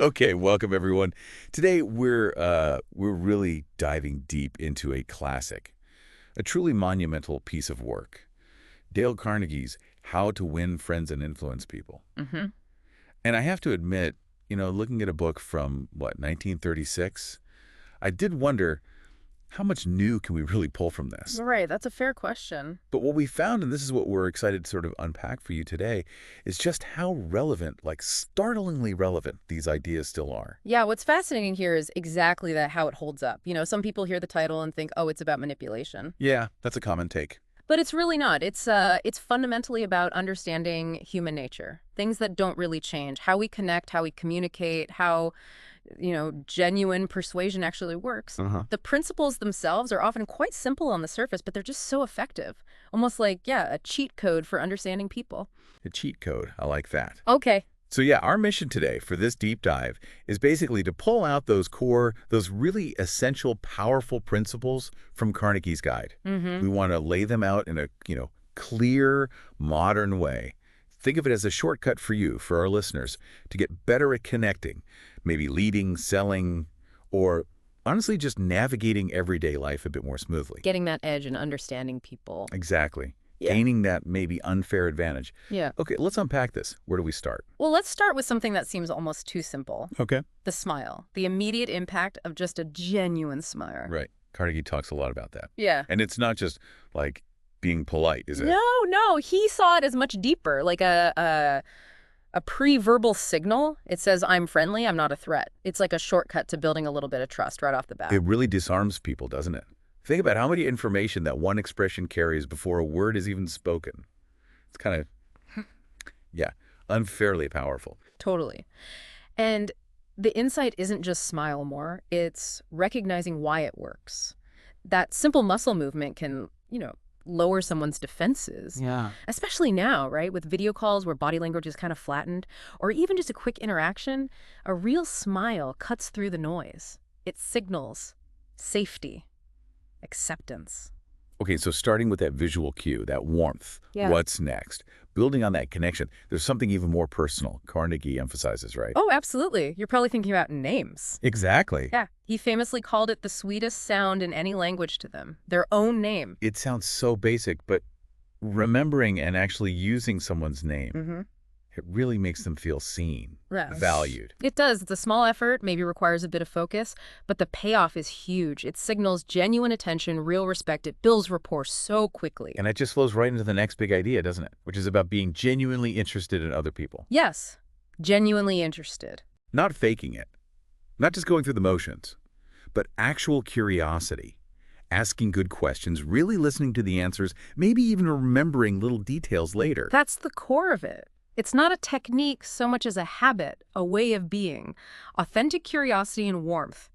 Okay, welcome everyone. Today we're really diving deep into a classic, a truly monumental piece of work. Dale Carnegie's How to Win Friends and Influence People. Hmm. And I have to admit, looking at a book from, 1936, I did wonder how much new can we really pull from this? Right, that's a fair question. But what we found, and this is what we're excited to sort of unpack for you today, is just how relevant, like startlingly relevant, these ideas still are. Yeah, what's fascinating here is exactly that, how it holds up. Some people hear the title and think, oh, it's about manipulation. Yeah, that's a common take. But it's really not. It's fundamentally about understanding human nature, things that don't really change, how we connect, how we communicate, how, genuine persuasion actually works. Uh-huh. The principles themselves are often quite simple on the surface, but they're just so effective. Almost like, yeah, a cheat code for understanding people. A cheat code. I like that. Okay. So yeah, our mission today for this deep dive is basically to pull out those really essential, powerful principles from Carnegie's guide. Mm-hmm. We want to lay them out in a, clear, modern way. Think of it as a shortcut for you, for our listeners, to get better at connecting, maybe leading, selling, or honestly just navigating everyday life a bit more smoothly. Getting that edge and understanding people. Exactly. Yeah. Gaining that maybe unfair advantage. Yeah. Okay, let's unpack this. Where do we start? Well, let's start with something that seems almost too simple. Okay. The smile. The immediate impact of just a genuine smile. Right. Carnegie talks a lot about that. Yeah. And it's not just like being polite, is it? No. He saw it as much deeper, like a pre-verbal signal. It says, I'm friendly, I'm not a threat. It's like a shortcut to building a little bit of trust right off the bat. It really disarms people, doesn't it? Think about how much information that one expression carries before a word is even spoken. It's kind of, yeah, unfairly powerful. Totally. And the insight isn't just smile more, it's recognizing why it works. That simple muscle movement can, lower someone's defenses. Yeah. Especially now, right? With video calls where body language is kind of flattened, or even just a quick interaction, a real smile cuts through the noise. It signals safety, acceptance. Okay, so starting with that visual cue, that warmth, Yeah. what's next? Building on that connection, there's something even more personal, Carnegie emphasizes, right? Oh, absolutely. You're probably thinking about names. Exactly. Yeah. He famously called it the sweetest sound in any language to them, their own name. It sounds so basic, but remembering and actually using someone's name, Mm-hmm. it really makes them feel seen, Yes. valued. It does. It's a small effort, maybe requires a bit of focus, but the payoff is huge. It signals genuine attention, real respect. It builds rapport so quickly. And that just flows right into the next big idea, doesn't it? Which is about being genuinely interested in other people. Yes, genuinely interested. Not faking it. Not just going through the motions, but actual curiosity. Asking good questions, really listening to the answers, maybe even remembering little details later. That's the core of it. It's not a technique so much as a habit, a way of being. Authentic curiosity and warmth.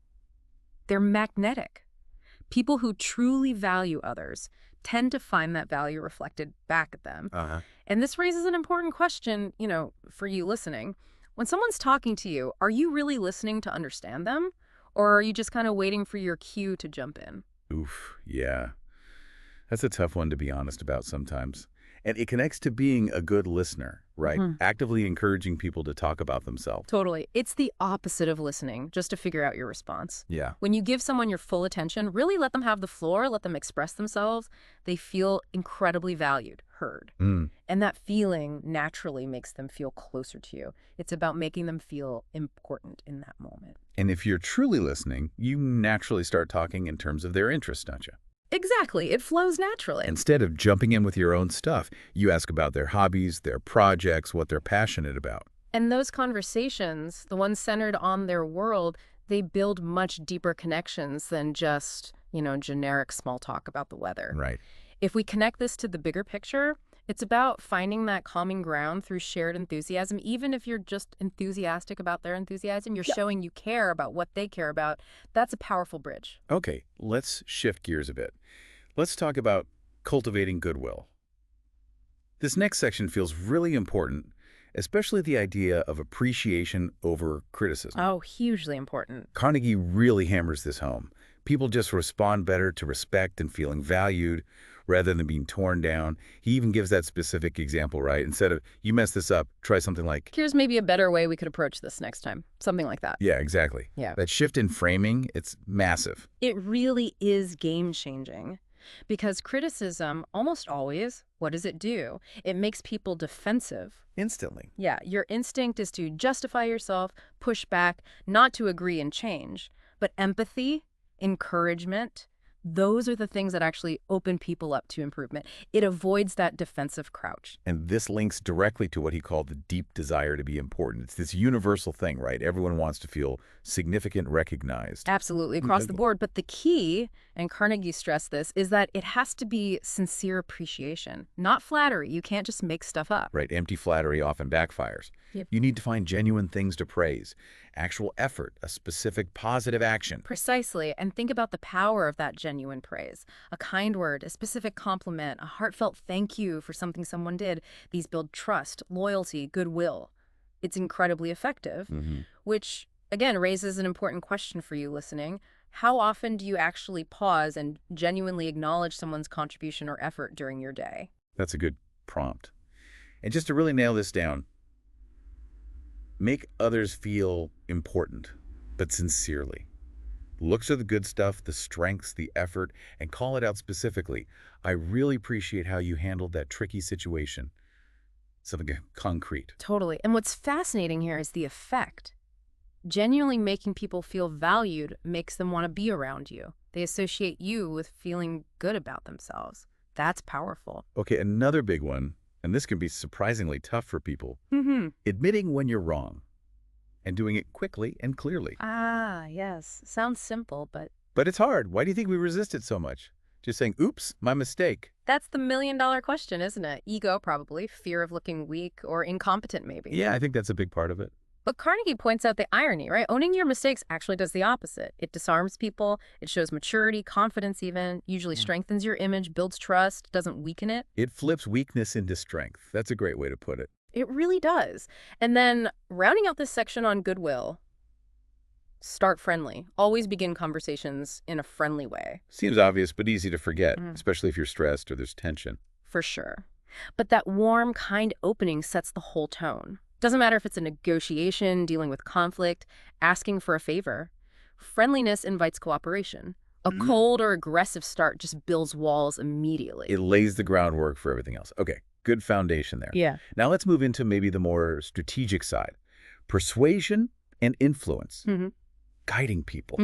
They're magnetic. People who truly value others tend to find that value reflected back at them. Uh-huh. And this raises an important question, for you listening. When someone's talking to you, are you really listening to understand them? Or are you just kind of waiting for your cue to jump in? Oof, yeah. That's a tough one to be honest about sometimes. And it connects to being a good listener, right? Mhm. Actively encouraging people to talk about themselves. Totally. It's the opposite of listening, just to figure out your response. Yeah. When you give someone your full attention, really let them have the floor, let them express themselves, they feel incredibly valued, heard. Mm. And that feeling naturally makes them feel closer to you. It's about making them feel important in that moment. And if you're truly listening, you naturally start talking in terms of their interests, don't you? Exactly. It flows naturally. Instead of jumping in with your own stuff, you ask about their hobbies, their projects, what they're passionate about. And those conversations, the ones centered on their world, they build much deeper connections than just, generic small talk about the weather. Right. If we connect this to the bigger picture, it's about finding that common ground through shared enthusiasm. Even if you're just enthusiastic about their enthusiasm, you're showing you care about what they care about. That's a powerful bridge. Okay, let's shift gears a bit. Let's talk about cultivating goodwill. This next section feels really important, especially the idea of appreciation over criticism. Oh, hugely important. Carnegie really hammers this home. People just respond better to respect and feeling valued rather than being torn down. He even gives that specific example, right? Instead of, you mess this up, try something like, Here's maybe a better way we could approach this next time. Something like that. yeah, exactly. Yeah. That shift in framing, it's massive. It really is game-changing. Because criticism, almost always, what does it do? It makes people defensive. Instantly. Yeah, your instinct is to justify yourself, push back, not to agree and change. But empathy, encouragement, those are the things that actually open people up to improvement. It avoids that defensive crouch. And this links directly to what he called the deep desire to be important. It's this universal thing, right? Everyone wants to feel significant, recognized. Absolutely, across the board. But the key, and Carnegie stressed this, is that it has to be sincere appreciation, not flattery. You can't just make stuff up. Right, empty flattery often backfires. Yep. You need to find genuine things to praise, actual effort, a specific positive action. Precisely, and think about the power of that genuine praise. A kind word, a specific compliment, a heartfelt thank you for something someone did. These build trust, loyalty, goodwill. It's incredibly effective, which, again, raises an important question for you listening. How often do you actually pause and genuinely acknowledge someone's contribution or effort during your day? That's a good prompt. And just to really nail this down, make others feel important, but sincerely. Look for the good stuff, the strengths, the effort, and call it out specifically. I really appreciate how you handled that tricky situation. Something concrete. Totally. And what's fascinating here is the effect. Genuinely making people feel valued makes them want to be around you. They associate you with feeling good about themselves. That's powerful. Okay, another big one, and this can be surprisingly tough for people. Admitting when you're wrong and doing it quickly and clearly. Ah, yes. Sounds simple, but But it's hard. Why do you think we resist it so much? Just saying, oops, my mistake. that's the million-dollar question, isn't it? Ego, probably. Fear of looking weak or incompetent, maybe. Yeah, I think that's a big part of it. But Carnegie points out the irony, right? Owning your mistakes actually does the opposite. It disarms people. It shows maturity, confidence even, usually strengthens your image, builds trust, doesn't weaken it. It flips weakness into strength. That's a great way to put it. It really does. And then rounding out this section on goodwill, start friendly. Always begin conversations in a friendly way. Seems obvious, but easy to forget, especially if you're stressed or there's tension. For sure. But that warm, kind opening sets the whole tone. Doesn't matter if it's a negotiation, dealing with conflict, asking for a favor. Friendliness invites cooperation. A cold or aggressive start just builds walls immediately. It lays the groundwork for everything else. Okay, good foundation there. Yeah. Now let's move into maybe the more strategic side. Persuasion and influence. Guiding people.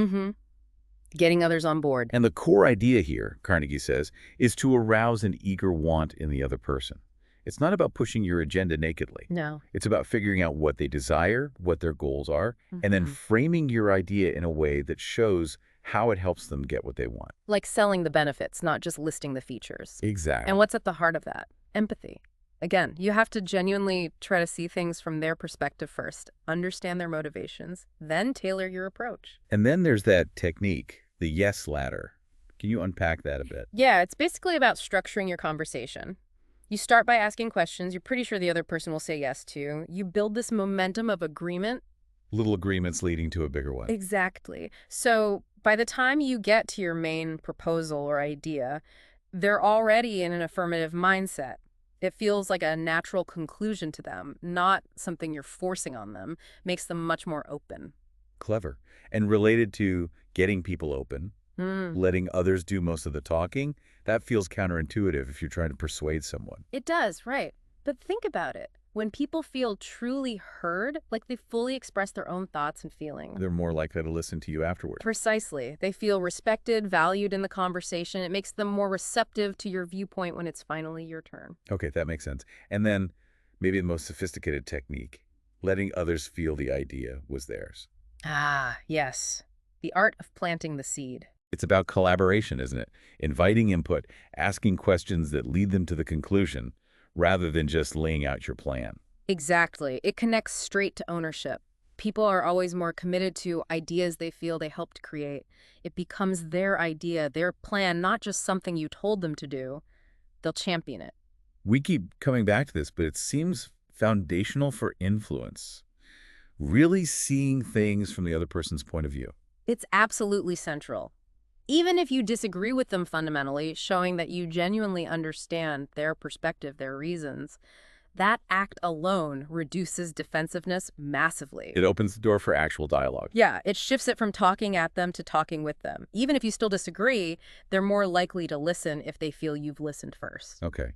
Getting others on board. And the core idea here, Carnegie says, is to arouse an eager want in the other person. It's not about pushing your agenda nakedly. No. It's about figuring out what they desire, what their goals are, and then framing your idea in a way that shows how it helps them get what they want. Like selling the benefits, not just listing the features. Exactly. And what's at the heart of that? Empathy. Again, you have to genuinely try to see things from their perspective first, understand their motivations, then tailor your approach. And then there's that technique, the yes ladder. Can you unpack that a bit? Yeah, it's basically about structuring your conversation. You start by asking questions you're pretty sure the other person will say yes to. You build this momentum of agreement. Little agreements leading to a bigger one. Exactly. So by the time you get to your main proposal or idea, they're already in an affirmative mindset. It feels like a natural conclusion to them, not something you're forcing on them. Makes them much more open. Clever. And related to getting people open, letting others do most of the talking, that feels counterintuitive if you're trying to persuade someone. It does, right. But think about it. When people feel truly heard, like they fully express their own thoughts and feelings. They're more likely to listen to you afterward. Precisely. They feel respected, valued in the conversation. It makes them more receptive to your viewpoint when it's finally your turn. Okay, that makes sense. And then maybe the most sophisticated technique, letting others feel the idea was theirs. Ah, yes. The art of planting the seed. It's about collaboration, isn't it? Inviting input, asking questions that lead them to the conclusion, rather than just laying out your plan. Exactly. It connects straight to ownership. People are always more committed to ideas they feel they helped create. It becomes their idea, their plan, not just something you told them to do. They'll champion it. We keep coming back to this, but it seems foundational for influence. Really seeing things from the other person's point of view. It's absolutely central. Even if you disagree with them fundamentally, showing that you genuinely understand their perspective, their reasons, that act alone reduces defensiveness massively. It opens the door for actual dialogue. Yeah, it shifts it from talking at them to talking with them. Even if you still disagree, they're more likely to listen if they feel you've listened first. Okay.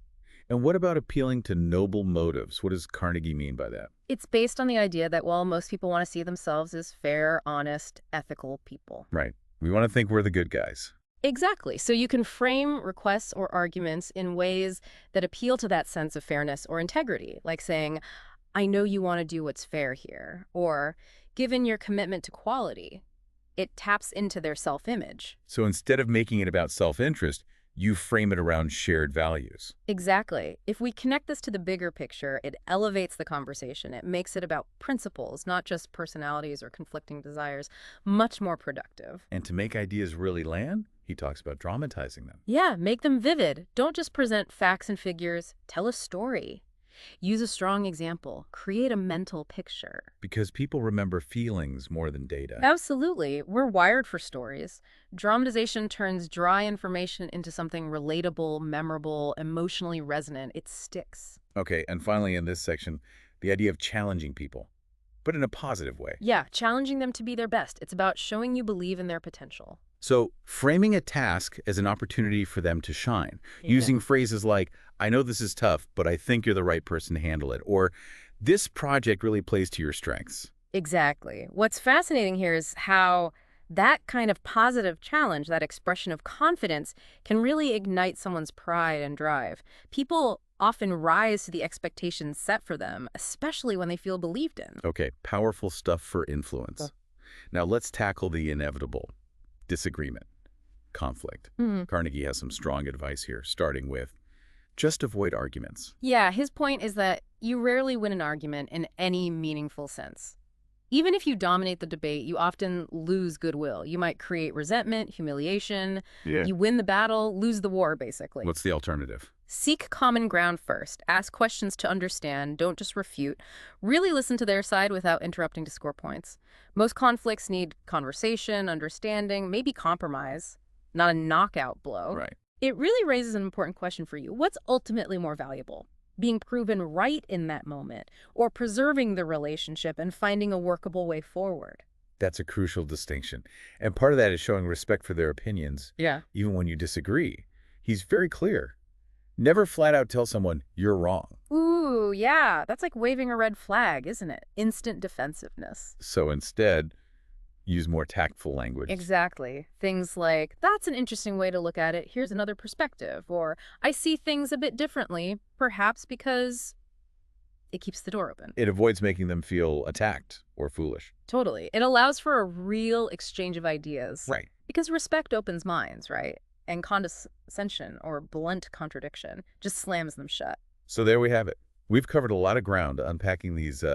And what about appealing to noble motives? What does Carnegie mean by that? It's based on the idea that, well, most people want to see themselves as fair, honest, ethical people. Right. We want to think we're the good guys. Exactly. So you can frame requests or arguments in ways that appeal to that sense of fairness or integrity, like saying, I know you want to do what's fair here, or given your commitment to quality, it taps into their self-image. So instead of making it about self-interest, you frame it around shared values. Exactly. If we connect this to the bigger picture, it elevates the conversation. It makes it about principles, not just personalities or conflicting desires, much more productive. And to make ideas really land, he talks about dramatizing them. Yeah, make them vivid. Don't just present facts and figures. Tell a story. Use a strong example. Create a mental picture. Because people remember feelings more than data. Absolutely. We're wired for stories. Dramatization turns dry information into something relatable, memorable, emotionally resonant. It sticks. Okay, and finally in this section, the idea of challenging people, but in a positive way. Yeah, challenging them to be their best. It's about showing you believe in their potential. So framing a task as an opportunity for them to shine, using phrases like, I know this is tough, but I think you're the right person to handle it, or this project really plays to your strengths. Exactly. What's fascinating here is how that kind of positive challenge, that expression of confidence, can really ignite someone's pride and drive. People often rise to the expectations set for them, especially when they feel believed in. Okay, powerful stuff for influence. Now let's tackle the inevitable. Disagreement, conflict. Carnegie has some strong advice here, starting with just avoid arguments. Yeah, his point is that you rarely win an argument in any meaningful sense. Even if you dominate the debate, you often lose goodwill. You might create resentment, humiliation. You win the battle, lose the war, basically. What's the alternative? Seek common ground first. Ask questions to understand. Don't just refute. Really listen to their side without interrupting to score points. Most conflicts need conversation, understanding, maybe compromise, not a knockout blow. Right. It really raises an important question for you. What's ultimately more valuable? Being proven right in that moment, or preserving the relationship and finding a workable way forward? That's a crucial distinction. And part of that is showing respect for their opinions, Yeah. even when you disagree. He's very clear. Never flat out tell someone you're wrong. Ooh, yeah. That's like waving a red flag, isn't it? Instant defensiveness. So instead, use more tactful language. Exactly. Things like, that's an interesting way to look at it. Here's another perspective. Or, I see things a bit differently, perhaps because it keeps the door open. It avoids making them feel attacked or foolish. Totally. It allows for a real exchange of ideas. Right. Because respect opens minds, right? And condescension or blunt contradiction just slams them shut. So there we have it. We've covered a lot of ground unpacking these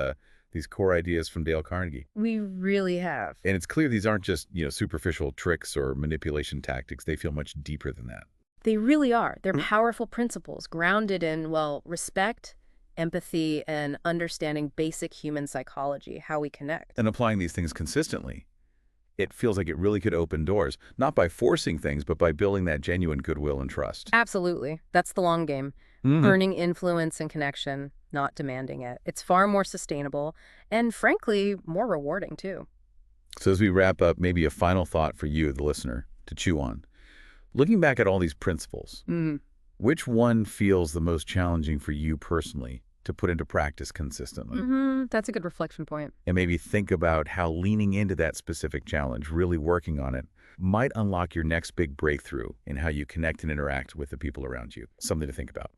core ideas from Dale Carnegie. We really have. And it's clear these aren't just, superficial tricks or manipulation tactics. They feel much deeper than that. They really are. They're powerful principles grounded in, well, respect, empathy, and understanding basic human psychology, how we connect. And applying these things consistently, it feels like it really could open doors, not by forcing things, but by building that genuine goodwill and trust. Absolutely. That's the long game. Earning influence and connection, not demanding it. It's far more sustainable and, frankly, more rewarding, too. So as we wrap up, maybe a final thought for you, the listener, to chew on. Looking back at all these principles, which one feels the most challenging for you personally to put into practice consistently? That's a good reflection point. And maybe think about how leaning into that specific challenge, really working on it, might unlock your next big breakthrough in how you connect and interact with the people around you. Something to think about.